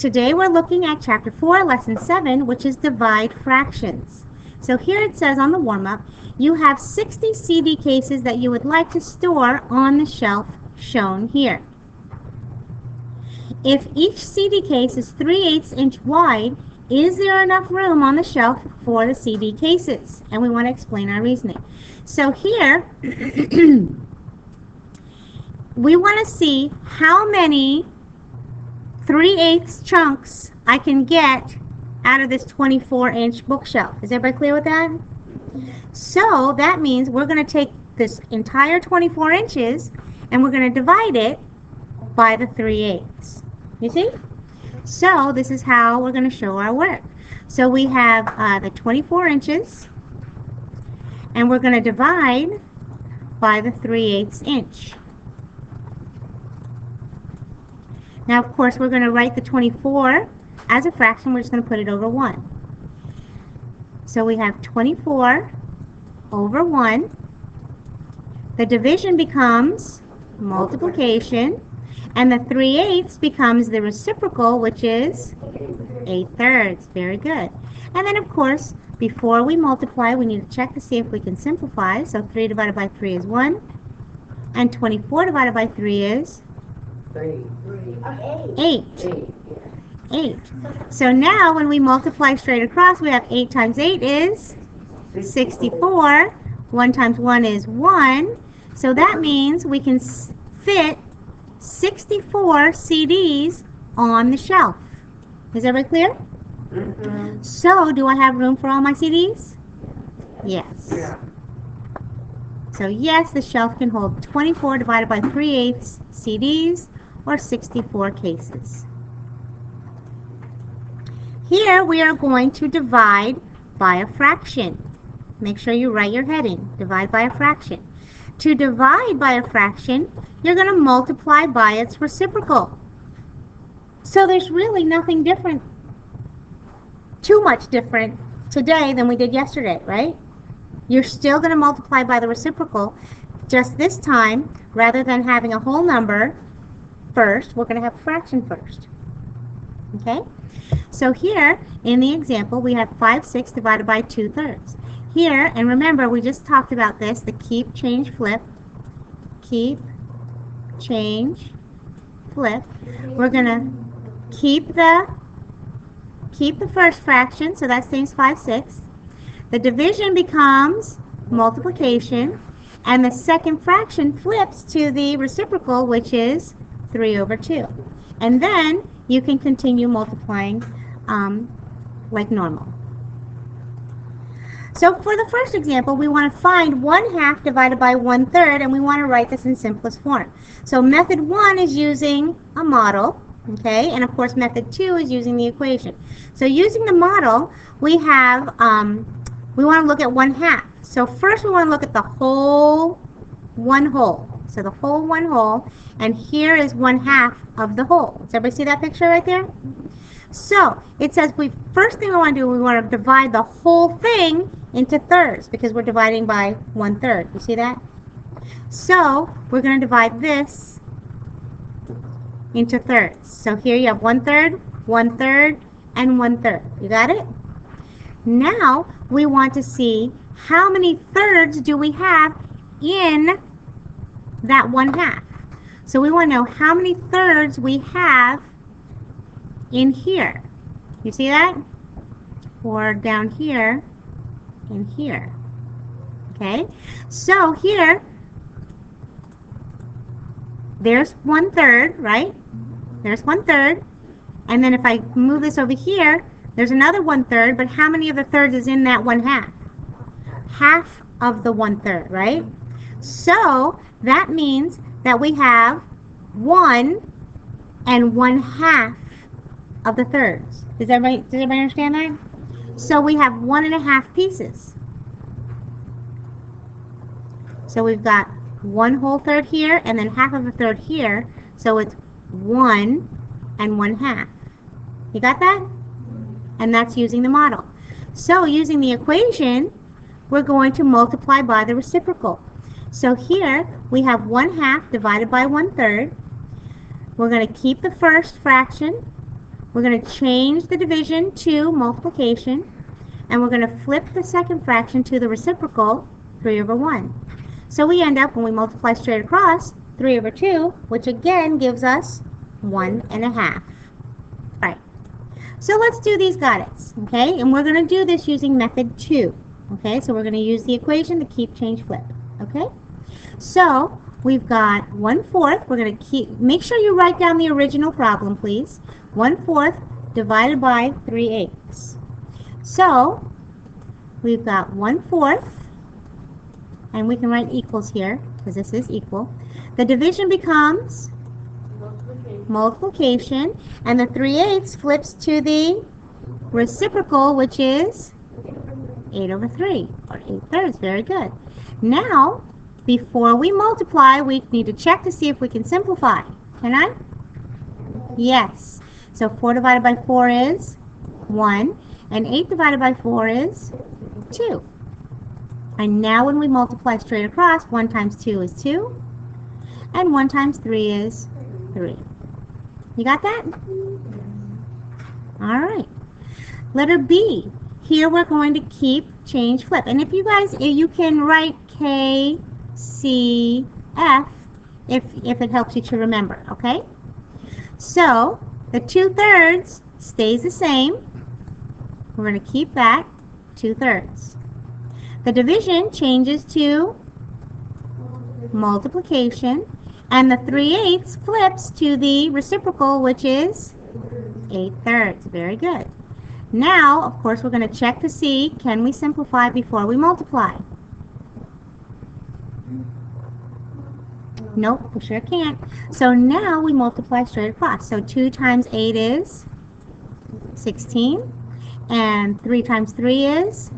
Today we're looking at Chapter 4, Lesson 7, which is Divide Fractions. So here it says on the warm-up, you have 60 CD cases that you would like to store on the shelf shown here. If each CD case is 3/8 inch wide, is there enough room on the shelf for the CD cases? And we want to explain our reasoning. So here, we want to see how many 3/8 chunks I can get out of this 24-inch bookshelf. Is everybody clear with that? So that means we're going to take this entire 24 inches and we're going to divide it by the 3/8. You see? So this is how we're going to show our work. So we have the 24 inches and we're going to divide by the 3/8 inch. Now, of course, we're going to write the 24 as a fraction. We're just going to put it over 1. So we have 24 over 1. The division becomes multiplication, and the 3/8 becomes the reciprocal, which is 8/3. Very good. And then, of course, before we multiply, we need to check to see if we can simplify. So 3 divided by 3 is 1, and 24 divided by 3 is 8. 8. So now when we multiply straight across, we have 8 times 8 is 64. 1 times 1 is 1. So that means we can fit 64 CDs on the shelf. Is everybody clear? Mm-hmm. So do I have room for all my CDs? Yes. Yeah. So yes, the shelf can hold 24 divided by 3/8 CDs, or 64 cases. Here we are going to divide by a fraction. Make sure you write your heading, divide by a fraction. To divide by a fraction, you're going to multiply by its reciprocal. So there's really nothing different, too much different today than we did yesterday, right? You're still going to multiply by the reciprocal, just this time, rather than having a whole number first, we're going to have a fraction first. Okay? So here, in the example, we have 5/6 divided by 2/3. Here, and remember, we just talked about this, the keep, change, flip. Keep, change, flip. We're going to keep the first fraction, so that stays 5/6. The division becomes multiplication, and the second fraction flips to the reciprocal, which is 3/2. And then you can continue multiplying like normal. So for the first example, we want to find 1/2 divided by 1/3, and we want to write this in simplest form. So method 1 is using a model, okay, and of course method 2 is using the equation. So using the model, we have, we want to look at 1/2. So first we want to look at the whole 1 whole. So the whole 1 whole, and here is 1/2 of the whole. Does everybody see that picture right there? So it says first thing we want to do, we want to divide the whole thing into thirds because we're dividing by 1/3. You see that? So we're going to divide this into thirds. So here you have 1/3, 1/3, and 1/3. You got it? Now we want to see how many thirds do we have in that 1/2. So we want to know how many thirds we have in here. You see that? Or down here and here. Okay? So here, there's 1/3, right? There's 1/3. And then if I move this over here, there's another 1/3, but how many of the thirds is in that 1/2? Half of the 1/3, right? So that means that we have 1 and 1/2 of the thirds. Does everybody understand that? So we have 1 1/2 pieces. So we've got 1 whole third here and then half of a third here. So it's 1 and 1/2. You got that? And that's using the model. So using the equation, we're going to multiply by the reciprocal. So here we have 1/2 divided by 1/3. We're going to keep the first fraction. We're going to change the division to multiplication, and we're going to flip the second fraction to the reciprocal, 3 over 1. So we end up, when we multiply straight across, 3 over 2, which again gives us 1.5. Right. So let's do these got it's, okay? And we're going to do this using method 2. Okay, so we're going to use the equation to keep, change, flip. Okay? So we've got 1/4. We're going to make sure you write down the original problem, please. 1/4 divided by 3/8. So we've got 1/4, and we can write equals here because this is equal. The division becomes multiplication, and the 3/8 flips to the reciprocal, which is 8 over 3, or 8/3. Very good. Now, before we multiply, we need to check to see if we can simplify. Can I? Yes. So 4 divided by 4 is 1, and 8 divided by 4 is 2. And now when we multiply straight across, 1 times 2 is 2, and 1 times 3 is 3. You got that? All right. Letter B. Here we're going to keep, change, flip. And if you guys, you can write K, C, F if it helps you to remember, okay? So the 2/3 stays the same. We're going to keep that 2/3. The division changes to multiplication, and the 3/8 flips to the reciprocal, which is 8/3. Very good. Now, of course, we're going to check to see, can we simplify before we multiply? Nope, we sure can't. So now we multiply straight across. So 2 times 8 is 16, and 3 times 3 is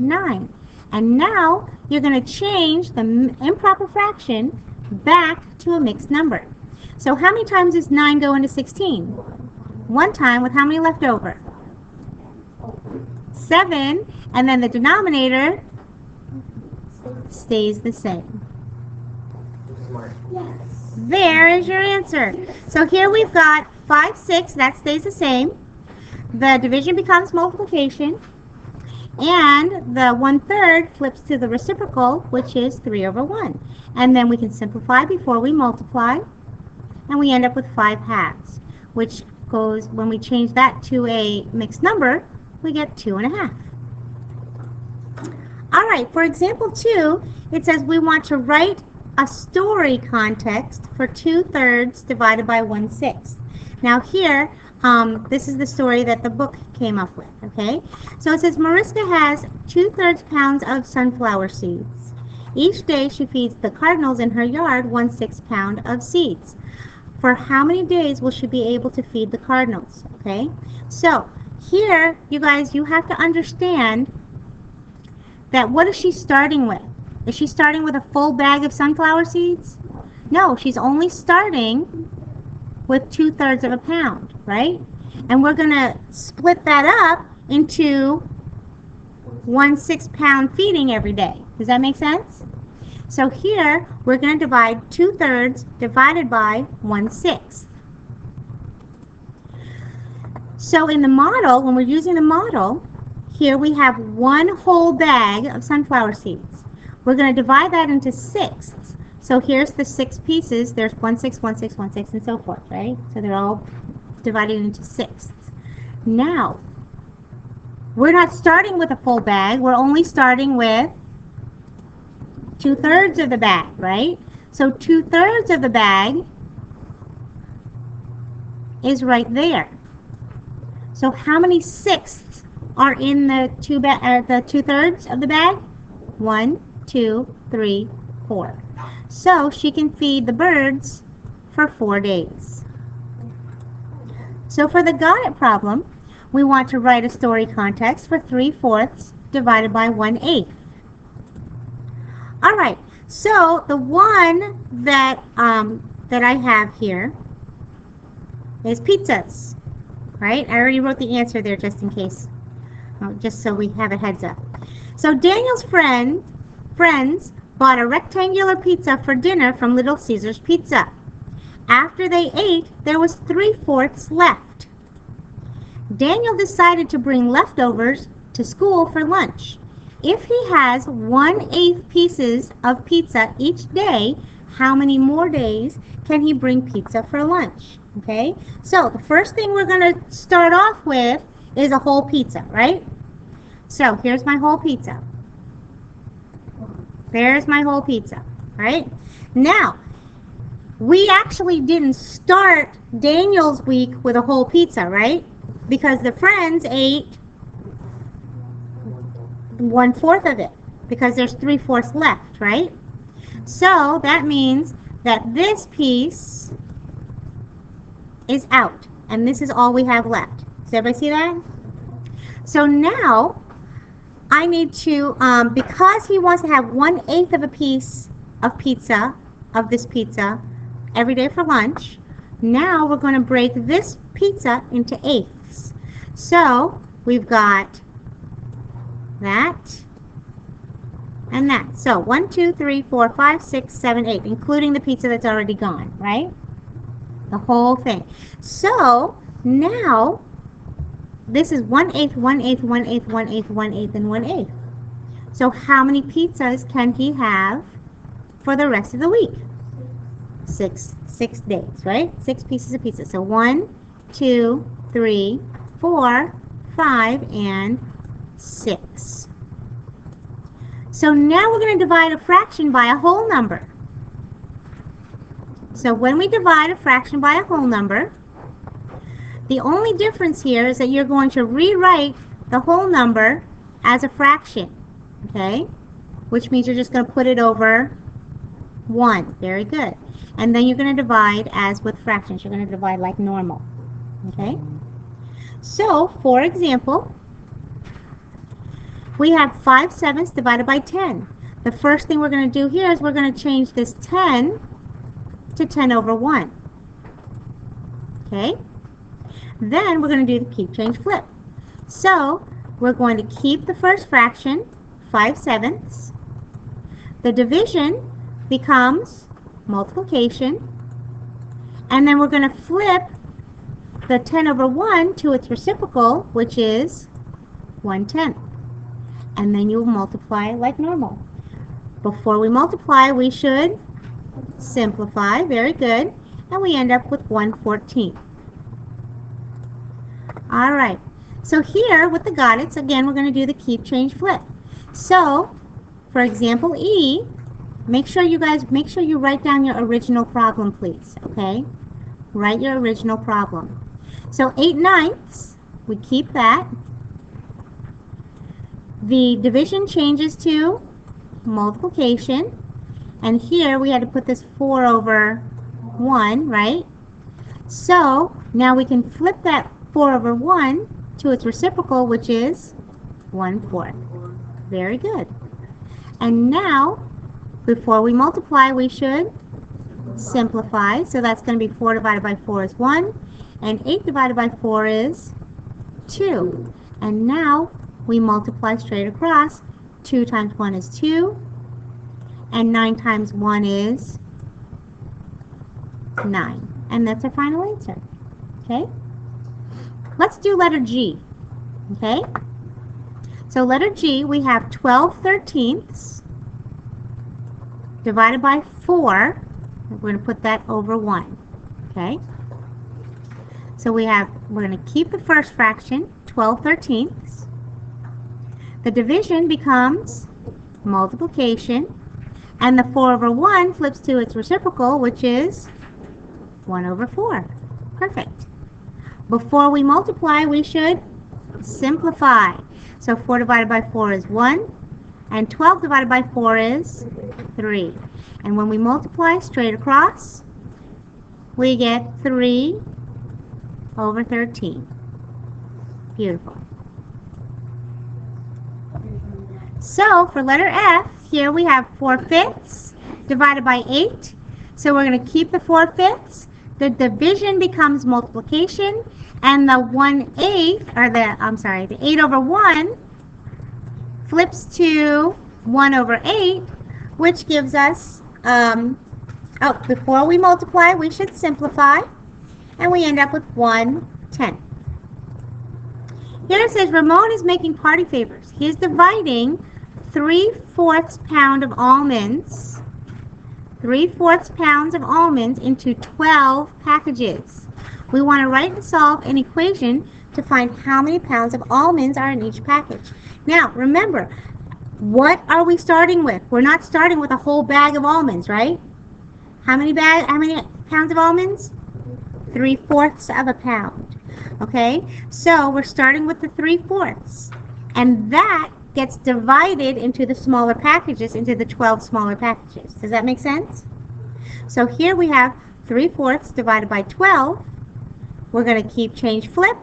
9. And now you're going to change the improper fraction back to a mixed number. So how many times does 9 go into 16? 1 time, with how many left over? 7, and then the denominator stays the same. Yes. There is your answer. So here we've got 5/6, that stays the same. The division becomes multiplication, and the 1/3 flips to the reciprocal, which is 3 over 1. And then we can simplify before we multiply, and we end up with 5/2, which goes, when we change that to a mixed number, we get 2.5. All right, for example 2, it says we want to write a story context for 2/3 divided by 1/6. Now here, this is the story that the book came up with, okay? So it says Mariska has 2/3 pounds of sunflower seeds. Each day she feeds the cardinals in her yard 1/6 pound of seeds. For how many days will she be able to feed the cardinals, okay? So here, you guys, you have to understand that what is she starting with? Is she starting with a full bag of sunflower seeds? No, she's only starting with 2/3 of a pound, right? And we're going to split that up into 1/6 pound feeding every day. Does that make sense? So here, we're going to divide 2/3 divided by 1/6. So in the model, when we're using the model, here we have 1 whole bag of sunflower seeds. We're going to divide that into 6ths. So here's the 6 pieces. There's 1/6, 1/6, 1/6, and so forth, right? So they're all divided into 6ths. Now, we're not starting with a full bag. We're only starting with 2/3 of the bag, right? So 2/3 of the bag is right there. So how many 6ths are in the 2/3 of the bag? 1, 2, 3, 4. So she can feed the birds for 4 days. So for the got it problem, we want to write a story context for 3/4 divided by 1/8. All right, so the one that I have here is pizzas, right? I already wrote the answer there just in case, just so we have a heads up. So Daniel's friends bought a rectangular pizza for dinner from Little Caesar's Pizza. After they ate, there was 3/4 left. Daniel decided to bring leftovers to school for lunch. If he has 1/8 pieces of pizza each day, how many more days can he bring pizza for lunch? Okay, so the first thing we're going to start off with is a whole pizza, right? So here's my whole pizza. There's my whole pizza, right? Now, we actually didn't start Daniel's week with a whole pizza, right? Because the friends ate 1/4 of it, because there's 3/4 left, right? So that means that this piece is out, and this is all we have left. Does everybody see that? So now I need to, because he wants to have 1/8 of a piece of pizza, of this pizza, every day for lunch, now we're going to break this pizza into eighths. So we've got that and that. So 1, 2, 3, 4, 5, 6, 7, 8, including the pizza that's already gone, right? The whole thing. So now this is 1/8, 1/8, 1/8, 1/8, 1/8, and 1/8. So how many pizzas can he have for the rest of the week? Six days, right? 6 pieces of pizza. So 1, 2, 3, 4, 5, and 6. So now we're going to divide a fraction by a whole number. So when we divide a fraction by a whole number, the only difference here is that you're going to rewrite the whole number as a fraction, okay? Which means you're just going to put it over 1. Very good. And then you're going to divide as with fractions. You're going to divide like normal, okay? So, for example, we have 5/7 divided by 10. The first thing we're going to do here is we're going to change this 10 to 10 over 1, okay? Then we're going to do the keep, change, flip. So we're going to keep the first fraction, 5/7. The division becomes multiplication. And then we're going to flip the 10 over 1 to its reciprocal, which is 1/10. And then you will multiply like normal. Before we multiply, we should simplify. Very good. And we end up with 1/14. All right, so here with the got it's, again, we're going to do the keep, change, flip. So, for example, E, make sure you write down your original problem, please, okay? Write your original problem. So 8/9, we keep that. The division changes to multiplication, and here we had to put this 4 over 1, right? So now we can flip that 4 over 1 to its reciprocal, which is 1/4. Very good. And now, before we multiply, we should simplify. So that's going to be 4 divided by 4 is 1, and 8 divided by 4 is 2. And now we multiply straight across. 2 times 1 is 2, and 9 times 1 is 9. And that's our final answer. Okay? Let's do letter G, okay? So letter G, we have 12/13 divided by 4. We're going to put that over 1, okay? So we're going to keep the first fraction, 12/13. The division becomes multiplication, and the 4 over 1 flips to its reciprocal, which is 1/4. Perfect. Before we multiply, we should simplify. So 4 divided by 4 is 1, and 12 divided by 4 is 3. And when we multiply straight across, we get 3/13. Beautiful. So for letter F, here we have 4/5 divided by 8. So we're going to keep the 4/5. The division becomes multiplication, and the 1/8, or the 8 over 1 flips to 1/8, which gives us, before we multiply, we should simplify, and we end up with 1/10. Here it says Ramon is making party favors. He's dividing 3/4 pound of almonds, 3/4 pounds of almonds into 12 packages. We want to write and solve an equation to find how many pounds of almonds are in each package. Now, remember, what are we starting with? We're not starting with a whole bag of almonds, right? How many pounds of almonds? 3/4 of a pound. Okay, so we're starting with the 3/4, and that gets divided into the smaller packages, into the 12 smaller packages. Does that make sense? So here we have 3/4 divided by 12. We're going to keep change flip.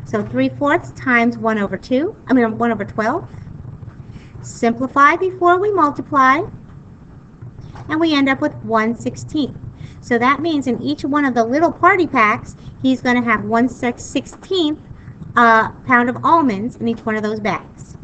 So 3/4 times 1/12. Simplify before we multiply, and we end up with 1/16. So that means in each one of the little party packs, he's going to have 1/16 pound of almonds in each one of those bags.